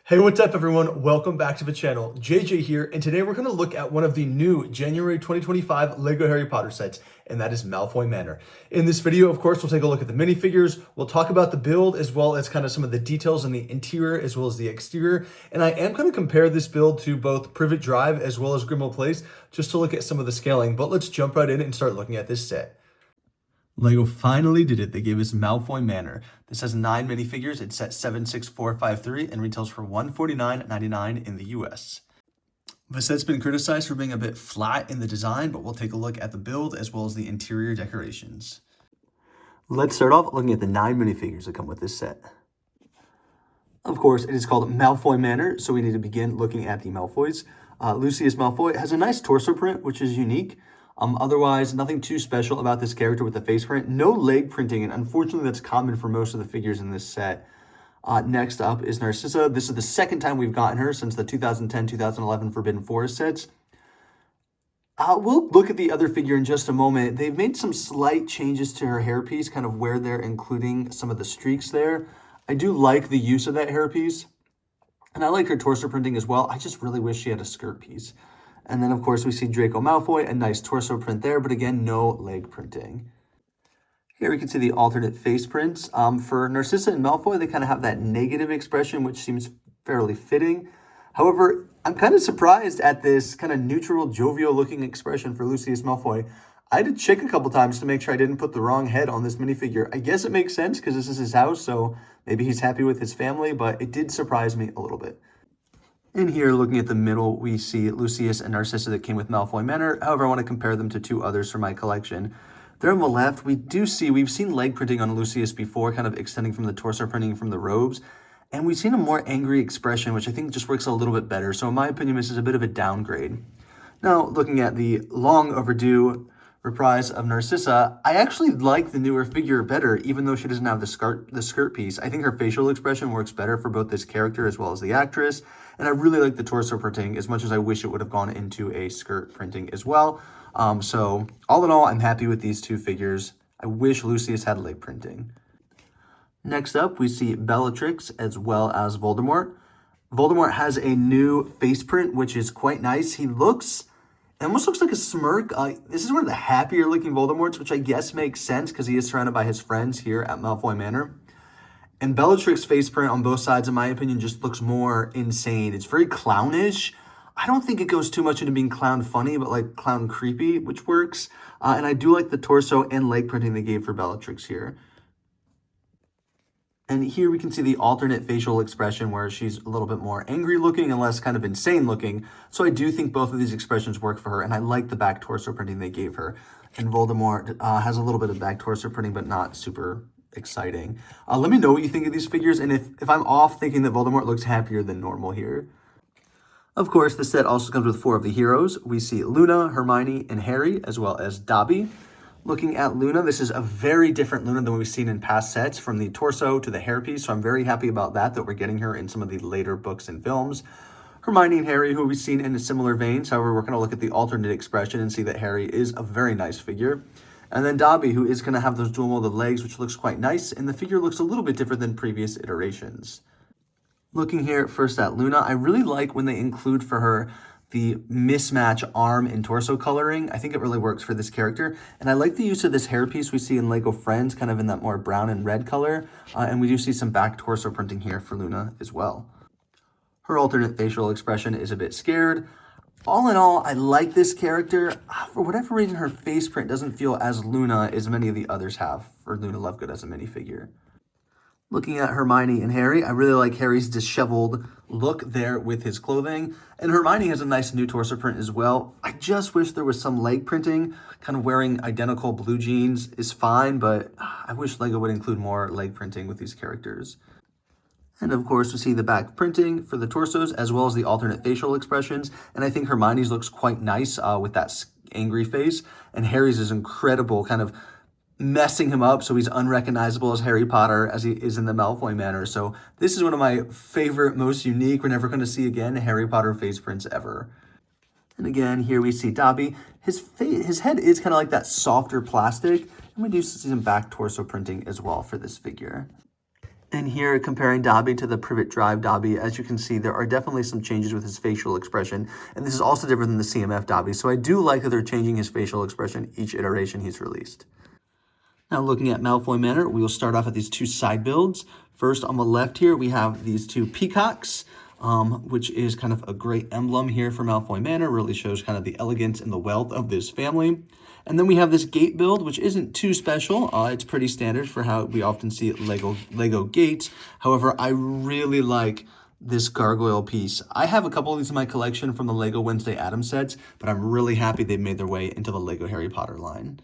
Hey, what's up everyone? Welcome back to the channel. JJ here, and today we're going to look at one of the new January 2025 LEGO Harry Potter sets, and that is Malfoy Manor. In this video, of course, we'll take a look at the minifigures, we'll talk about the build, as well as kind of some of the details in the interior as well as the exterior, and I am going to compare this build to both Privet Drive as well as Grimmauld Place, just to look at some of the scaling, but let's jump right in and start looking at this set. LEGO finally did it. They gave us Malfoy Manor. This has 9 minifigures. It's at 76453 and retails for $149.99 in the US. The set's been criticized for being a bit flat in the design, but we'll take a look at the build as well as the interior decorations. Let's start off looking at the 9 minifigures that come with this set. Of course, it is called Malfoy Manor, so we need to begin looking at the Malfoys. Lucius Malfoy has a nice torso print, which is unique. Otherwise, nothing too special about this character with the face print. No leg printing, and unfortunately that's common for most of the figures in this set. Next up is Narcissa. This is the second time we've gotten her since the 2010-2011 Forbidden Forest sets. We'll look at the other figure in just a moment. They've made some slight changes to her hairpiece, kind of where they're including some of the streaks there. I do like the use of that hairpiece, and I like her torso printing as well. I just really wish she had a skirt piece. And then, of course, we see Draco Malfoy, a nice torso print there, but again, no leg printing. Here we can see the alternate face prints. For Narcissa and Malfoy, they kind of have that negative expression, which seems fairly fitting. However, I'm kind of surprised at this kind of neutral, jovial-looking expression for Lucius Malfoy. I had to check a couple times to make sure I didn't put the wrong head on this minifigure. I guess it makes sense because this is his house, so maybe he's happy with his family, but it did surprise me a little bit. In here, looking at the middle, we see Lucius and Narcissa that came with Malfoy Manor. However, I want to compare them to 2 others from my collection. There on the left, we've seen leg printing on Lucius before, kind of extending from the torso printing from the robes. And we've seen a more angry expression, which I think just works a little bit better. So in my opinion, this is a bit of a downgrade. Now, looking at the long overdue reprise of Narcissa, I actually like the newer figure better, even though she doesn't have the skirt piece. I think her facial expression works better for both this character as well as the actress. And I really like the torso printing as much as I wish it would have gone into a skirt printing as well. So all in all, I'm happy with these 2 figures. I wish Lucius had leg printing. Next up, we see Bellatrix as well as Voldemort. Voldemort has a new face print, which is quite nice. He almost looks like a smirk. This is one of the happier looking Voldemorts, which I guess makes sense because he is surrounded by his friends here at Malfoy Manor. And Bellatrix's face print on both sides, in my opinion, just looks more insane. It's very clownish. I don't think it goes too much into being clown funny, but like clown creepy, which works. And I do like the torso and leg printing they gave for Bellatrix here. And here we can see the alternate facial expression where she's a little bit more angry looking and less kind of insane looking. So I do think both of these expressions work for her, and I like the back torso printing they gave her. And Voldemort has a little bit of back torso printing, but not super exciting. Let me know what you think of these figures, and if I'm off thinking that Voldemort looks happier than normal here. Of course, the set also comes with 4 of the heroes. We see Luna, Hermione, and Harry, as well as Dobby. Looking at Luna, this is a very different Luna than we've seen in past sets, from the torso to the hairpiece, so I'm very happy about that we're getting her in some of the later books and films. Hermione and Harry, who we've seen in a similar veins, however, we're going to look at the alternate expression and see that Harry is a very nice figure. And then Dobby, who is going to have those dual molded legs, which looks quite nice, and the figure looks a little bit different than previous iterations. Looking here first at Luna, I really like when they include for her the mismatch arm and torso coloring. I think it really works for this character. And I like the use of this hairpiece we see in LEGO Friends, kind of in that more brown and red color. And we do see some back torso printing here for Luna as well. Her alternate facial expression is a bit scared. All in all, I like this character. For whatever reason, her face print doesn't feel as Luna as many of the others have for Luna Lovegood as a minifigure. Looking at Hermione and Harry, I really like Harry's disheveled look there with his clothing. And Hermione has a nice new torso print as well. I just wish there was some leg printing. Kind of wearing identical blue jeans is fine, but I wish LEGO would include more leg printing with these characters. And of course, we see the back printing for the torsos as well as the alternate facial expressions. And I think Hermione's looks quite nice with that angry face. And Harry's is incredible, kind of messing him up so he's unrecognizable as Harry Potter as he is in the Malfoy Manor. So this is one of my favorite, most unique, we're never going to see again, Harry Potter face prints ever. And again, here we see Dobby. His head is kind of like that softer plastic, and we do see some back torso printing as well for this figure. And here, comparing Dobby to the Privet Drive Dobby, as you can see, there are definitely some changes with his facial expression. And this is also different than the CMF Dobby. So I do like that they're changing his facial expression each iteration he's released. Now looking at Malfoy Manor, we will start off at these two side builds. First on the left here, we have these two peacocks, which is kind of a great emblem here for Malfoy Manor. Really shows kind of the elegance and the wealth of this family. And then we have this gate build, which isn't too special. It's pretty standard for how we often see Lego gates. However, I really like this gargoyle piece. I have a couple of these in my collection from the Lego Wednesday Addams sets, but I'm really happy they made their way into the Lego Harry Potter line.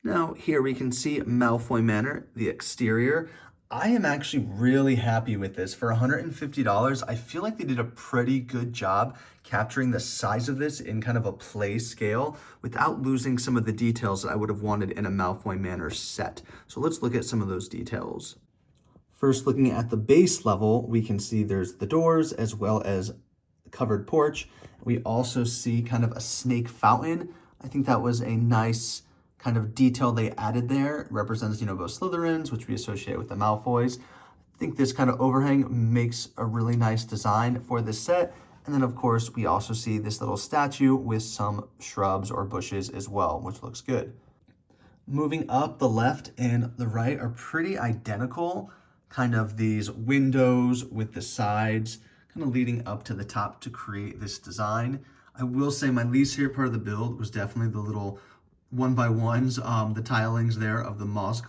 Now, here we can see Malfoy Manor, the exterior. I am actually really happy with this. For $150, I feel like they did a pretty good job capturing the size of this in kind of a play scale without losing some of the details that I would have wanted in a Malfoy Manor set. So let's look at some of those details. First, looking at the base level, we can see there's the doors as well as a covered porch. We also see kind of a snake fountain. I think that was a nice kind of detail they added there. It represents, both Slytherins, which we associate with the Malfoys. I think this kind of overhang makes a really nice design for this set. And then, of course, we also see this little statue with some shrubs or bushes as well, which looks good. Moving up, the left and the right are pretty identical. Kind of these windows with the sides kind of leading up to the top to create this design. I will say my least favorite part of the build was definitely the little one-by-ones, the tilings there of the moss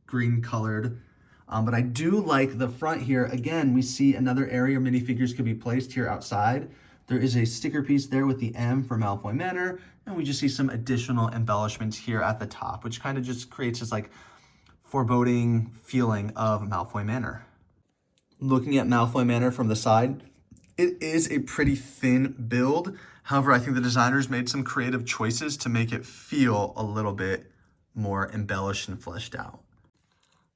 green colored. But I do like the front here. Again, we see another area minifigures could be placed here outside. There is a sticker piece there with the M for Malfoy Manor, and we just see some additional embellishments here at the top, which kind of just creates this like foreboding feeling of Malfoy Manor. Looking at Malfoy Manor from the side, it is a pretty thin build. However, I think the designers made some creative choices to make it feel a little bit more embellished and fleshed out.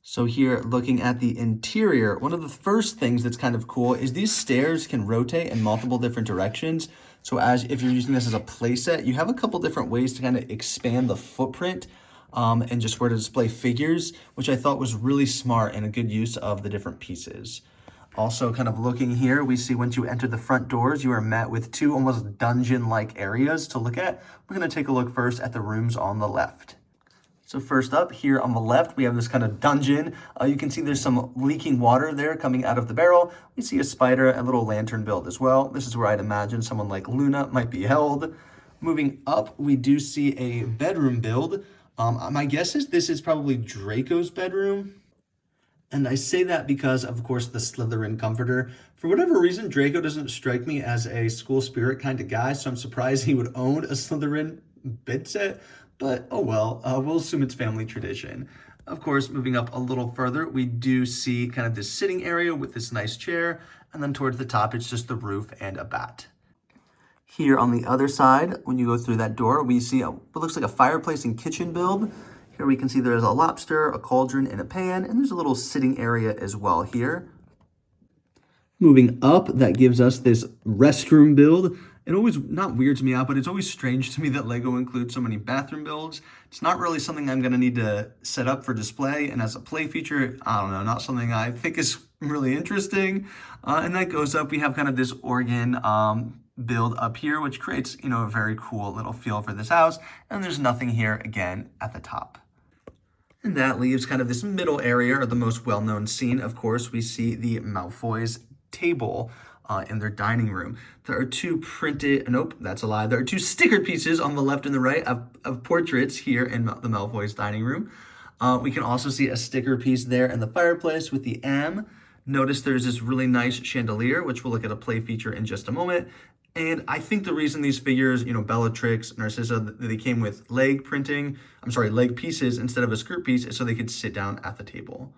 So here, looking at the interior, one of the first things that's kind of cool is these stairs can rotate in multiple different directions. So if you're using this as a playset, you have a couple different ways to kind of expand the footprint and just where to display figures, which I thought was really smart and a good use of the different pieces. Also, kind of looking here, we see once you enter the front doors, you are met with two almost dungeon-like areas to look at. We're going to take a look first at the rooms on the left. So first up, here on the left, we have this kind of dungeon. You can see there's some leaking water there coming out of the barrel. We see a spider, a little lantern build as well. This is where I'd imagine someone like Luna might be held. Moving up, we do see a bedroom build. My guess is this is probably Draco's bedroom. And I say that because, of course, the Slytherin comforter. For whatever reason, Draco doesn't strike me as a school spirit kind of guy, so I'm surprised he would own a Slytherin bed set. But, oh well, we'll assume it's family tradition. Of course, moving up a little further, we do see kind of this sitting area with this nice chair. And then towards the top, it's just the roof and a bat. Here on the other side, when you go through that door, we see what looks like a fireplace and kitchen build. Here we can see there's a lobster, a cauldron, and a pan, and there's a little sitting area as well here. Moving up, that gives us this restroom build. It always not weirds me out, but it's always strange to me that Lego includes so many bathroom builds. It's not really something I'm going to need to set up for display, and as a play feature, I don't know, not something I think is really interesting. And that goes up, we have kind of this organ build up here, which creates, a very cool little feel for this house. And there's nothing here, again, at the top. And that leaves kind of this middle area, or the most well-known scene. Of course, we see the Malfoys' table in their dining room. There are two printed, nope, that's a lie. There are two sticker pieces on the left and the right of portraits here in the Malfoys' dining room. We can also see a sticker piece there in the fireplace with the M. Notice there's this really nice chandelier, which we'll look at a play feature in just a moment. And I think the reason these figures, Bellatrix, Narcissa, they came with leg pieces instead of a skirt piece is so they could sit down at the table.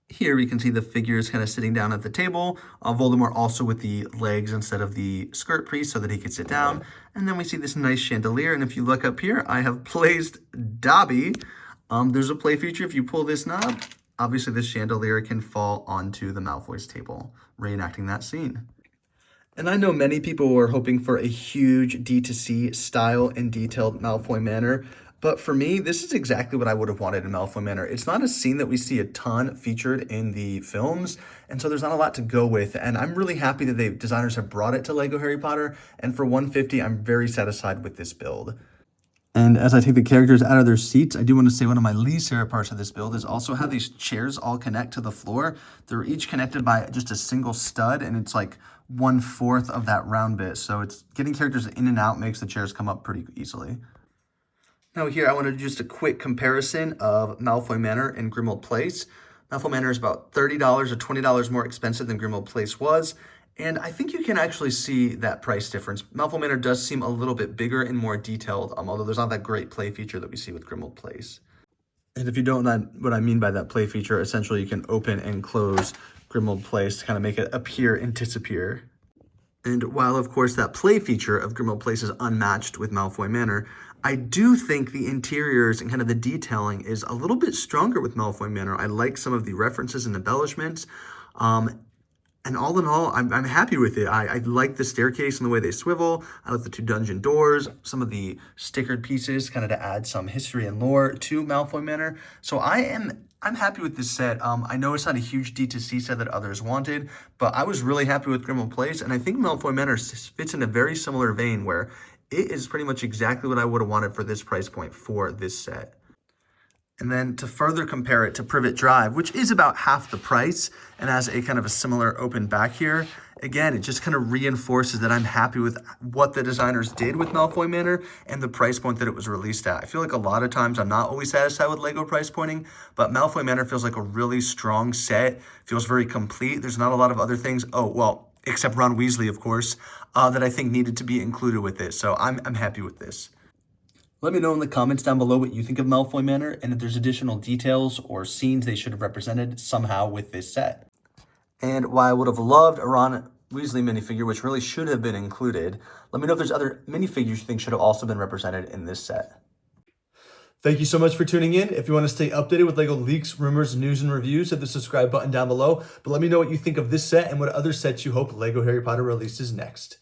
Here we can see the figures kind of sitting down at the table. Voldemort also with the legs instead of the skirt piece so that he could sit down. And then we see this nice chandelier. And if you look up here, I have placed Dobby. There's a play feature. If you pull this knob, obviously this chandelier can fall onto the Malfoy's table, reenacting that scene. And I know many people were hoping for a huge D2C style and detailed Malfoy Manor. But for me, this is exactly what I would have wanted in Malfoy Manor. It's not a scene that we see a ton featured in the films, and so there's not a lot to go with. And I'm really happy that designers have brought it to Lego Harry Potter. And for $150, I'm very satisfied with this build. And as I take the characters out of their seats, I do want to say one of my least favorite parts of this build is also how these chairs all connect to the floor. They're each connected by just a single stud, and it's like 1/4 of that round bit. So it's getting characters in and out makes the chairs come up pretty easily. Now here I want to do just a quick comparison of Malfoy Manor and Grimmauld Place. Malfoy Manor is about $30 or $20 more expensive than Grimmauld Place was, and I think you can actually see that price difference. Malfoy Manor does seem a little bit bigger and more detailed, although there's not that great play feature that we see with Grimmauld Place. And if you don't know what I mean by that play feature, essentially you can open and close Grimmauld Place to kind of make it appear and disappear. And while, of course, that play feature of Grimmauld Place is unmatched with Malfoy Manor, I do think the interiors and kind of the detailing is a little bit stronger with Malfoy Manor. I like some of the references and embellishments. And all in all, I'm happy with it. I like the staircase and the way they swivel. I like the 2 dungeon doors, some of the stickered pieces kind of to add some history and lore to Malfoy Manor. So I'm happy with this set. I know it's not a huge D2C set that others wanted, but I was really happy with Grimmauld Place, and I think Malfoy Manor fits in a very similar vein where it is pretty much exactly what I would have wanted for this price point for this set. And then to further compare it to Privet Drive, which is about half the price and has a kind of a similar open back here, again, it just kind of reinforces that I'm happy with what the designers did with Malfoy Manor and the price point that it was released at. I feel like a lot of times I'm not always satisfied with Lego price pointing, but Malfoy Manor feels like a really strong set, feels very complete. There's not a lot of other things, except Ron Weasley, of course, that I think needed to be included with this. So I'm happy with this. Let me know in the comments down below what you think of Malfoy Manor and if there's additional details or scenes they should have represented somehow with this set. And while I would have loved a Ron Weasley minifigure, which really should have been included, let me know if there's other minifigures you think should have also been represented in this set. Thank you so much for tuning in. If you want to stay updated with LEGO leaks, rumors, news, and reviews, hit the subscribe button down below. But let me know what you think of this set and what other sets you hope LEGO Harry Potter releases next.